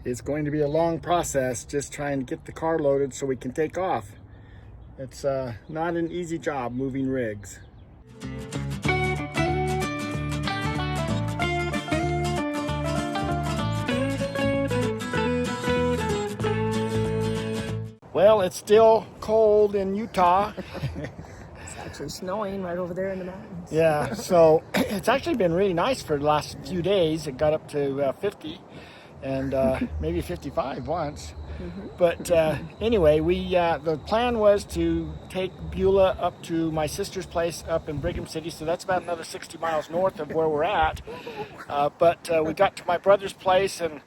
It's going to be a long process just trying to get the car loaded so we can take off. It's not an easy job moving rigs. Well, it's still cold in Utah. It's actually snowing right over there in the mountains. Yeah, so it's actually been really nice for the last few days. It got up to 50 and maybe 55 once. But anyway, the plan was to take Beulah up to my sister's place up in Brigham City, so that's about another 60 miles north of where we're at. But we got to my brother's place, and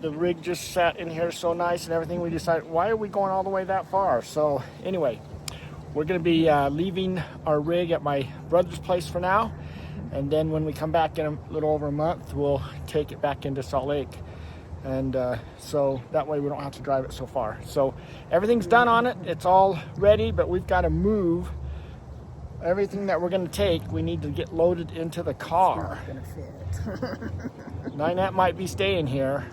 the rig just sat in here so nice and everything. We decided, why are we going all the way that far? So anyway, we're going to be leaving our rig at my brother's place for now, and then when we come back in a little over a month, we'll take it back into Salt Lake. And so that way we don't have to drive it so far. So everything's done on it. It's all ready, but we've got to move everything that we're going to take. We need to get loaded into the car. It's not gonna fit. Ninette might be staying here.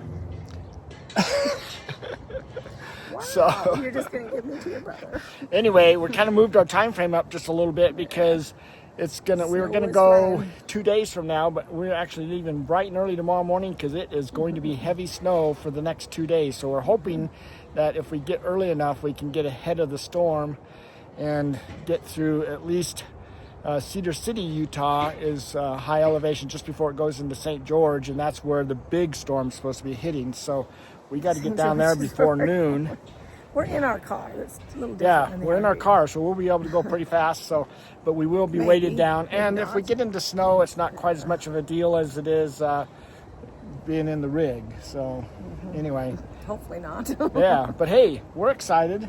Wow, So you're just going to give me to your brother. Anyway, we kind of moved our time frame up just a little bit because we were gonna go 2 days from now, but we're actually leaving bright and early tomorrow morning because it is going to be heavy snow for the next 2 days. So we're hoping that if we get early enough, we can get ahead of the storm and get through at least Cedar City, Utah is high elevation just before it goes into St. George, and that's where the big storm's supposed to be hitting. So we got to get down there before noon. We're in our car. That's a little different. Yeah, we're in our car, so we'll be able to go pretty fast. But we will be weighted down. And if we get into snow, it's not quite as much of a deal as it is being in the rig. So anyway. Hopefully not. Yeah, but hey, we're excited.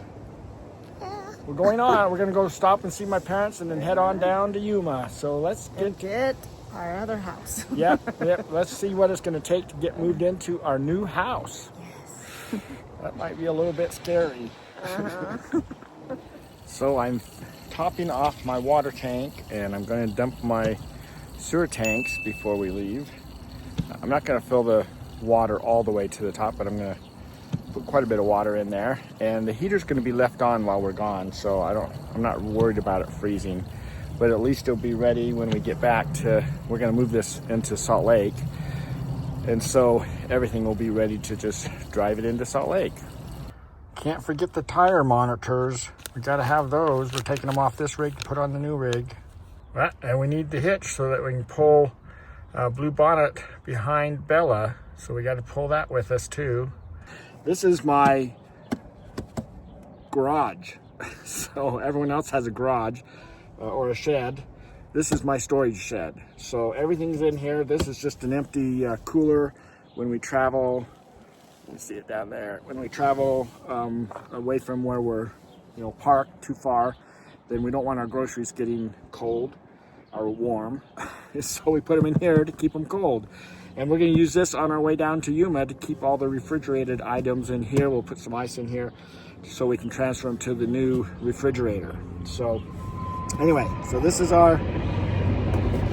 Yeah. We're going on. We're going to go stop and see my parents and then head on down to Yuma. So let's get our other house. Yep. Let's see what it's going to take to get moved into our new house. Yes. That might be a little bit scary. So I'm topping off my water tank, and I'm going to dump my sewer tanks before we leave. I'm not going to fill the water all the way to the top, but I'm going to put quite a bit of water in there. And the heater's going to be left on while we're gone, so I'm not worried about it freezing. But at least it'll be ready when we get back we're going to move this into Salt Lake. And so everything will be ready to just drive it into Salt Lake. Can't forget the tire monitors. We got to have those. We're taking them off this rig to put on the new rig. And we need the hitch so that we can pull Blue Bonnet behind Bella. So we got to pull that with us too. This is my garage. So everyone else has a garage or a shed. This is my storage shed. So everything's in here. This is just an empty cooler when we travel. You see it down there. When we travel away from where we're, parked too far, then we don't want our groceries getting cold or warm. So we put them in here to keep them cold. And we're going to use this on our way down to Yuma to keep all the refrigerated items in here. We'll put some ice in here so we can transfer them to the new refrigerator. So anyway, so this is our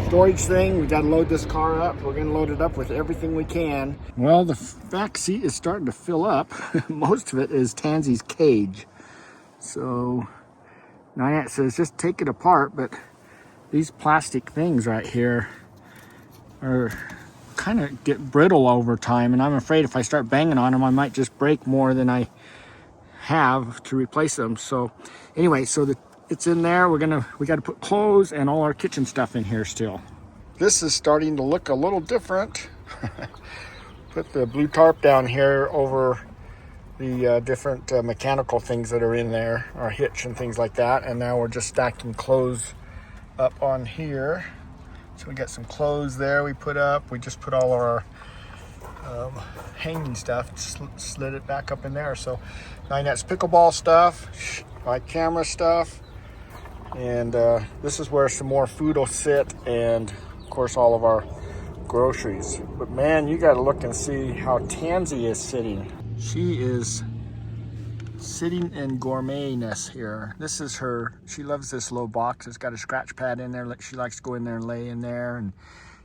storage thing. We got to load this car up. We're going to load it up with everything we can. Well, the back seat is starting to fill up. Most of it is Tansy's cage. So Ninette says just take it apart, but these plastic things right here are kind of get brittle over time, and I'm afraid if I start banging on them, I might just break more than I have to replace them. So anyway, it's in there. We got to put clothes and all our kitchen stuff in here still. This is starting to look a little different. Put the blue tarp down here over the different mechanical things that are in there, our hitch and things like that. And now we're just stacking clothes up on here. So we got some clothes there we put up. We just put all our hanging stuff, slid it back up in there. So Ninette's pickleball stuff, my camera stuff, and this is where some more food will sit, and of course all of our groceries. But man, you got to look and see how Tansy is sitting. She is sitting in gourmetness here. This is her, she loves this low box. It's got a scratch pad in there. She likes to go in there and lay in there, and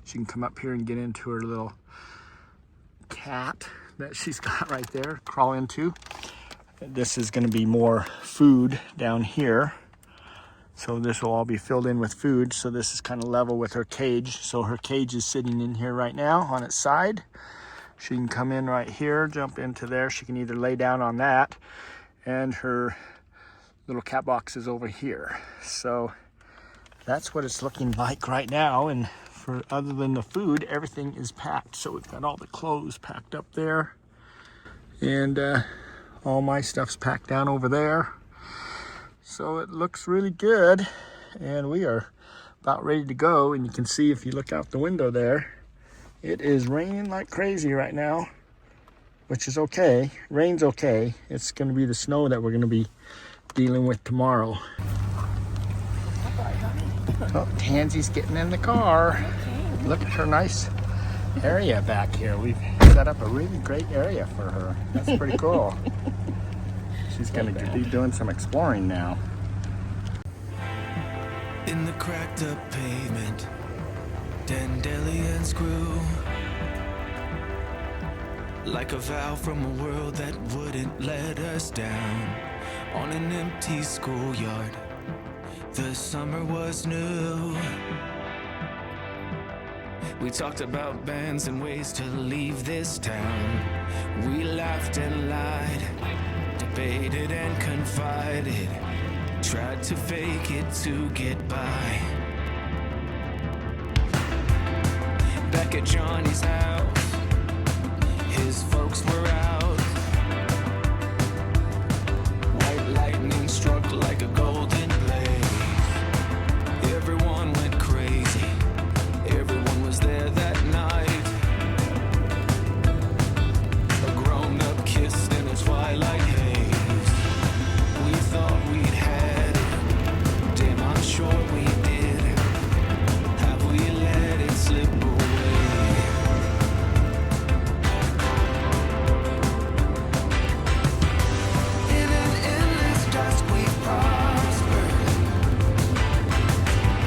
she can come up here and get into her little cat that she's got right there, crawl into. This is going to be more food down here. So this will all be filled in with food. So this is kind of level with her cage. So her cage is sitting in here right now on its side. She can come in right here, jump into there. She can either lay down on that, and her little cat box is over here. So that's what it's looking like right now. And for other than the food, everything is packed. So we've got all the clothes packed up there, and all my stuff's packed down over there. So it looks really good, and we are about ready to go. And you can see if you look out the window there, it is raining like crazy right now, which is okay. Rain's okay. It's going to be the snow that we're going to be dealing with tomorrow. Oh, Tansy's getting in the car. Look at her nice area back here. We've set up a really great area for her. That's pretty cool. She's going to be doing some exploring now. In the cracked up pavement, dandelions grew like a vow from a world that wouldn't let us down. On an empty schoolyard, the summer was new. We talked about bands and ways to leave this town. We laughed and lied, debated and confided, tried to fake it to get by. Back at Johnny's house, his folks were out. White lightning struck like a golden blaze. Everyone went crazy. Everyone was there that night. A grown-up kiss in a twilight haze. We thought we'd had it. Damn, I'm sure we did. Have we let it slip away? In an endless dusk we prospered,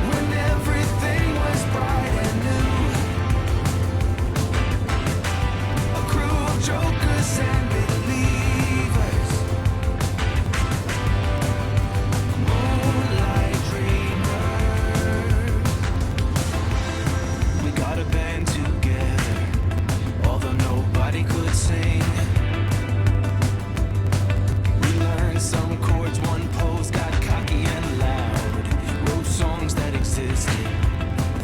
when everything was bright and new. A crew of jokers and believers, moonlight dreamers. We got a band together, although nobody could sing. We learned some chords, one pose, got cocky and loud. Wrote songs that existed,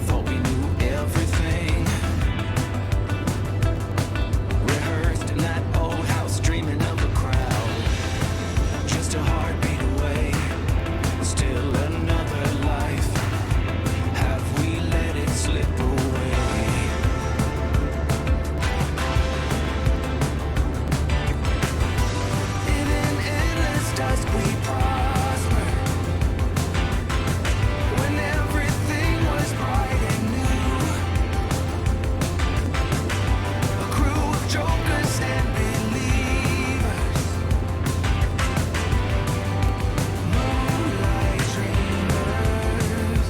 thought we knew everything. Rehearsed in that old house, dreaming of a crowd. Just a heartbeat away, still another life. Have we let it slip away? In an endless dusk we prospered, when everything was bright and new. A crew of jokers and believers, moonlight dreamers.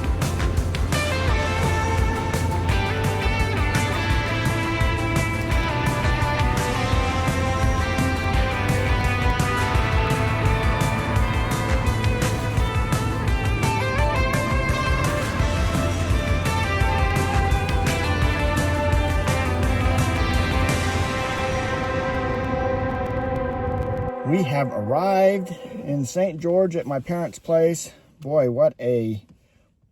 We have arrived in St. George at my parents' place. Boy, what a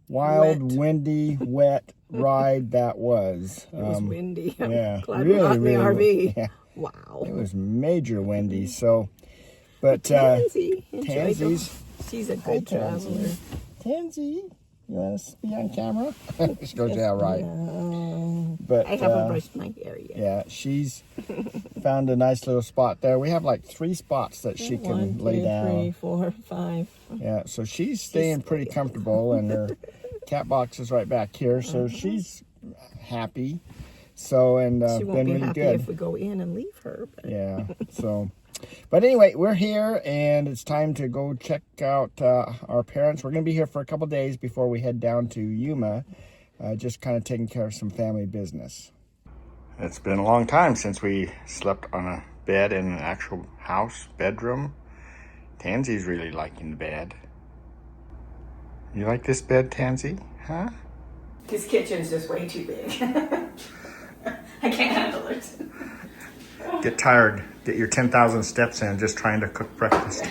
wild, Wet. windy, wet ride that was. It was windy. I'm yeah, glad really, we're not in the really, RV. yeah, Wow. it was major windy. So, but Tansy. Tansy's, She's a good traveler. Tansy, you want to be on camera? She goes, yeah, right. But I haven't brushed my hair yet. yeah, she's found a nice little spot there. We have like 3 spots that she can 1, lay 2, down. 3, 4, 5. Yeah, so she's staying pretty comfortable, and her cat box is right back here, so she's happy. So, and She won't been be really happy good. if we go in and leave her. But Yeah, so, but anyway, we're here, and it's time to go check out our parents. We're going to be here for a couple days before we head down to Yuma, just kind of taking care of some family business. It's been a long time since we slept on a bed in an actual house, bedroom. Tansy's really liking the bed. You like this bed, Tansy? Huh? This kitchen's just way too big. I can't handle it. Get tired. Get your 10,000 steps in just trying to cook breakfast.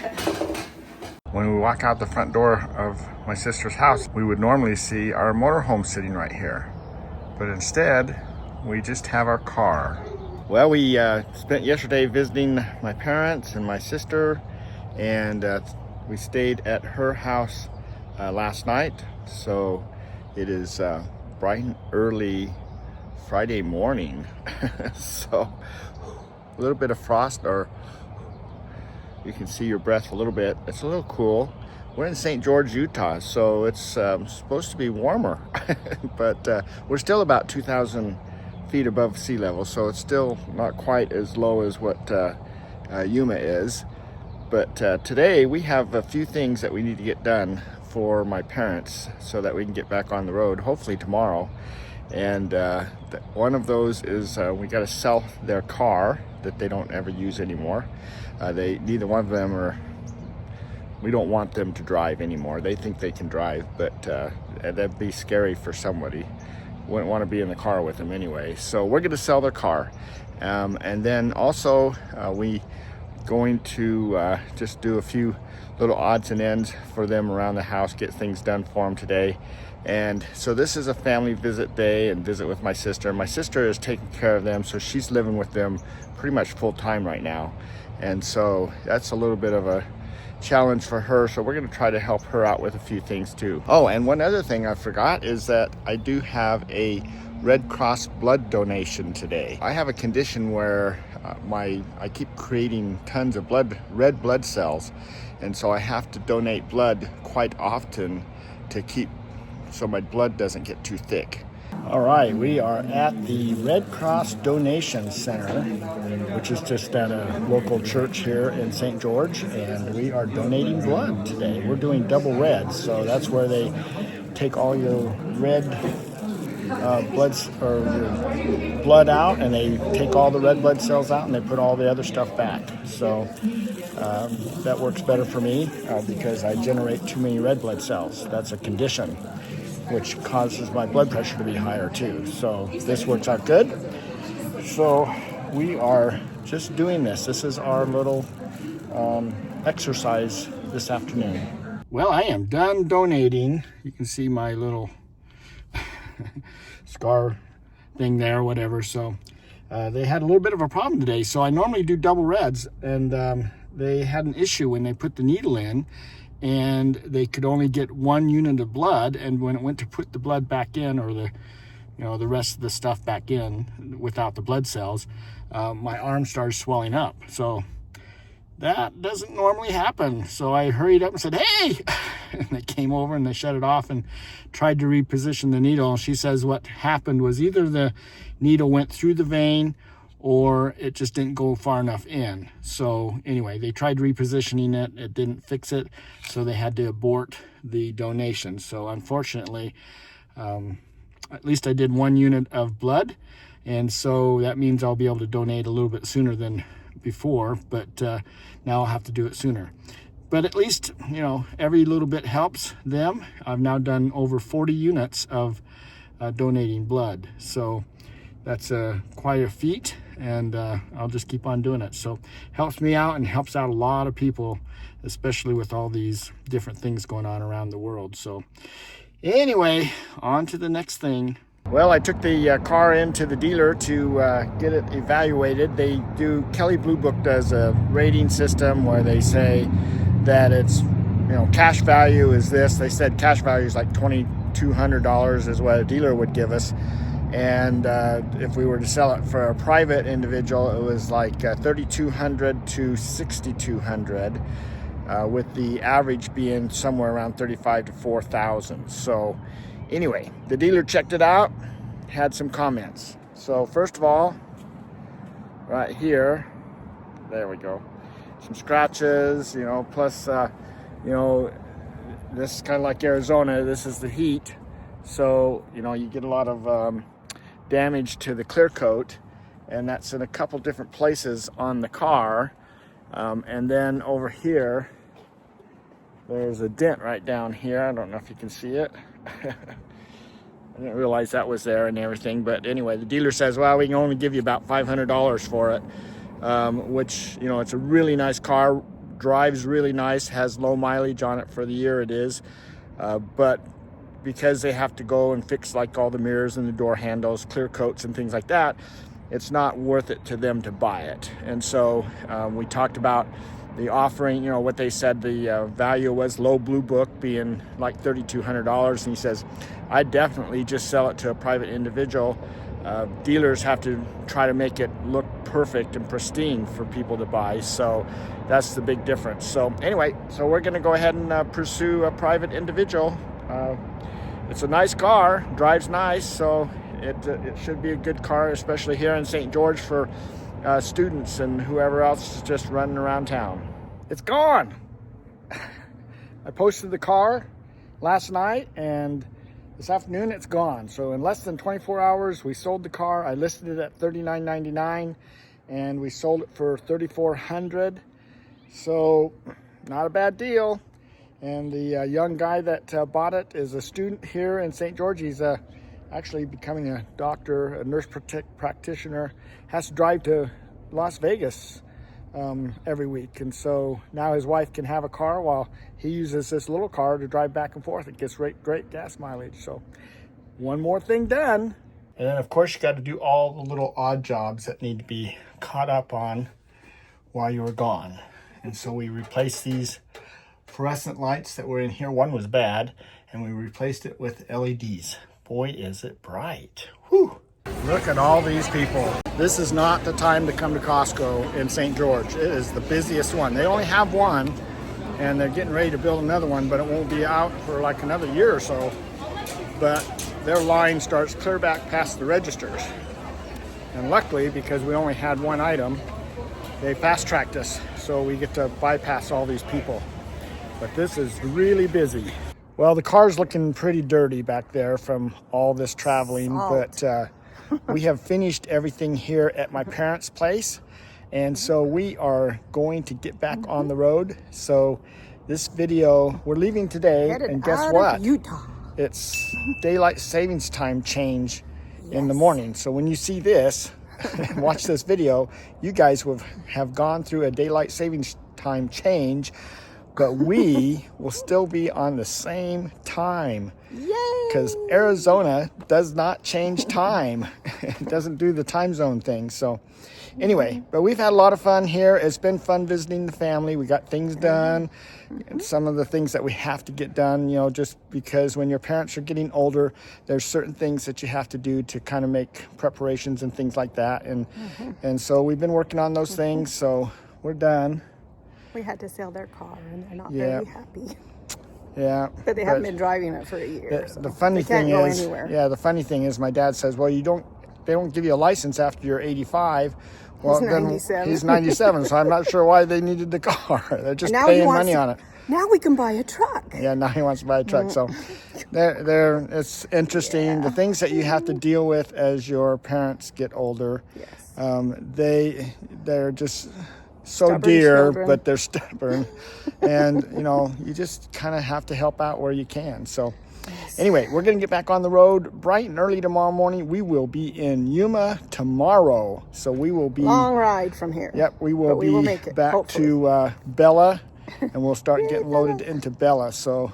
When we walk out the front door of my sister's house, we would normally see our motorhome sitting right here. But instead, we just have our car. Well, we spent yesterday visiting my parents and my sister, and we stayed at her house last night. So it is bright and early Friday morning. So a little bit of frost, or you can see your breath a little bit. It's a little cool. We're in St. George, Utah, so it's supposed to be warmer, but we're still about 2,000 feet above sea level, so it's still not quite as low as what Yuma is. But today we have a few things that we need to get done for my parents so that we can get back on the road, hopefully tomorrow. And one of those is we got to sell their car that they don't ever use anymore. Neither one of them are, we don't want them to drive anymore. They think they can drive, but that'd be scary for somebody. Wouldn't want to be in the car with them anyway. So we're going to sell their car. And then also we going to just do a few little odds and ends for them around the house, get things done for them today. And so this is a family visit day and visit with my sister. My sister is taking care of them, so she's living with them pretty much full time right now. And so that's a little bit of a challenge for her, so we're going to try to help her out with a few things too. Oh, and one other thing I forgot is that I do have a Red Cross blood donation today. I have a condition where I keep creating tons of red blood cells, and so I have to donate blood quite often to keep so my blood doesn't get too thick. All right, we are at the Red Cross Donation Center, which is just at a local church here in St. George, and we are donating blood today. We're doing double red, so that's where they take all your red blood out, and they take all the red blood cells out, and they put all the other stuff back. So that works better for me because I generate too many red blood cells. That's a condition which causes my blood pressure to be higher too. So this works out good. So we are just doing this. This is our little exercise this afternoon. Well, I am done donating. You can see my little scar thing there, whatever. So they had a little bit of a problem today. So I normally do double reds, and they had an issue when they put the needle in, and they could only get 1 unit of blood, and when it went to put the blood back in, or the rest of the stuff back in without the blood cells, my arm started swelling up. So that doesn't normally happen. So I hurried up and said, "Hey!" And they came over and they shut it off and tried to reposition the needle. She says what happened was either the needle went through the vein or it just didn't go far enough in. So anyway, they tried repositioning it. It didn't fix it. So they had to abort the donation. So unfortunately, at least I did 1 unit of blood. And so that means I'll be able to donate a little bit sooner than before, but now I'll have to do it sooner. But at least, every little bit helps them. I've now done over 40 units of donating blood. So that's quite a feat, and I'll just keep on doing it. So helps me out and helps out a lot of people, especially with all these different things going on around the world. So anyway, on to the next thing. Well, I took the car into the dealer to get it evaluated. Kelly Blue Book does a rating system where they say that it's, cash value is this. They said cash value is like $2,200 is what a dealer would give us. And if we were to sell it for a private individual, it was like $3,200 to $6,200, with the average being somewhere around $35,000 to $4,000. So anyway, the dealer checked it out, had some comments. So first of all, right here, there we go, some scratches, plus, this is kind of like Arizona, this is the heat. So, you get a lot of damage to the clear coat. and that's in a couple different places on the car. And then over here, there's a dent right down here. I don't know if you can see it. I didn't realize that was there and everything, but anyway, the dealer says, well, we can only give you about $500 for it, which, you know, it's a really nice car, drives really nice, has low mileage on it for the year it is, but because they have to go and fix like all the mirrors and the door handles, clear coats and things like that, it's not worth it to them to buy it. And so we talked about the offering, you know, what they said the value was, low blue book being like $3,200. And he says, I definitely just sell it to a private individual. Dealers have to try to make it look perfect and pristine for people to buy. So that's the big difference. So anyway, so we're going to go ahead and pursue a private individual. It's a nice car, drives nice, so it should be a good car, especially here in St. George for students and whoever else is just running around town. It's gone. I posted the car last night, and this afternoon it's gone. So in less than 24 hours, we sold the car. I listed it at $39.99, and we sold it for $3,400. So not a bad deal. And the young guy that bought it is a student here in St. George. He's actually becoming a doctor, a nurse practitioner, has to drive to Las Vegas every week. And so now his wife can have a car while he uses this little car to drive back and forth. It gets great gas mileage. So one more thing done. And then of course you got to do all the little odd jobs that need to be caught up on while you were gone. And so we replaced these fluorescent lights that were in here. One was bad, and we replaced it with LEDs. Boy, is it bright. Whew. Look at all these people. This is not the time to come to Costco in St. George. It is the busiest one. They only have one, and they're getting ready to build another one, but it won't be out for like another year or so. But their line starts clear back past the registers. And luckily, because we only had one item, they fast-tracked us, so we get to bypass all these people. But this is really busy. Well, the car's looking pretty dirty back there from all this traveling, but we have finished everything here at my parents' place. And so we are going to get back on the road. So this video, we're leaving today, and guess what? Utah. It's daylight savings time change in the morning. So when you see this, and watch this video, you guys will have gone through a daylight savings time change, but we will still be on the same time. Yay! Because Arizona does not change time. It doesn't do the time zone thing. So anyway, but we've had a lot of fun here. It's been fun visiting the family. We got things done. And some of the things that we have to get done, you know, just because when your parents are getting older, there's certain things that you have to do to kind of make preparations and things like that. And so we've been working on those things. So we're done. We had to sell their car, and they're not very happy. Yeah. But they haven't been driving it for a year. The funny thing is, the funny thing is, my dad says, well, they don't give you a license after you're 85. Well, he's 97. He's 97, so I'm not sure why they needed the car. They're just paying money on it. Now we can buy a truck. Yeah, now he wants to buy a truck. So it's interesting. Yeah. The things that you have to deal with as your parents get older. Yes. They're just so stubborn dear, children. But they're stubborn. And, you know, you just kind of have to help out where you can. So anyway, we're going to get back on the road bright and early tomorrow morning. We will be in Yuma tomorrow. So we will be... Long ride from here. Yep, we will make it, back hopefully. To Bella, and we'll start getting loaded into Bella. So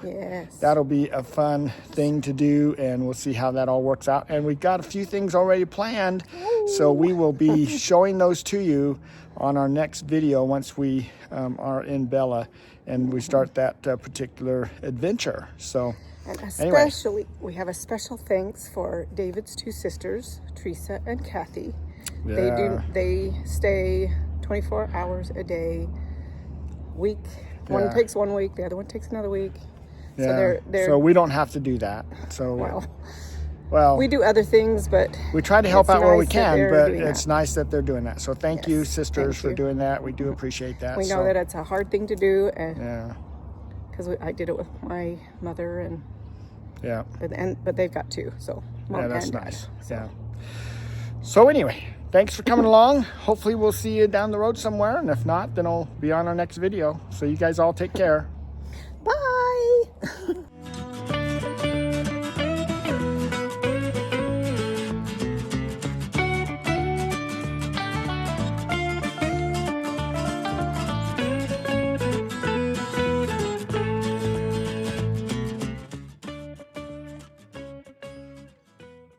that'll be a fun thing to do, and we'll see how that all works out. And we've got a few things already planned, so we will be showing those to you on our next video once we are in Bella and we start that particular adventure. So... And especially, we have a special thanks for David's two sisters, Teresa and Kathy. Yeah. They stay 24 hours a week. One takes 1 week, the other one takes another week. Yeah. So we don't have to do that. So well, we do other things, but we try to help out where we can. But it's nice that they're doing that. So thank you, sisters, for doing that. We do appreciate that. We know that it's a hard thing to do, and because I did it with my mother and. But they've got two, so mom and dad. Nice. So. Yeah. So anyway, thanks for coming along. Hopefully we'll see you down the road somewhere. And if not, then I'll be on our next video. So you guys all take care. Bye.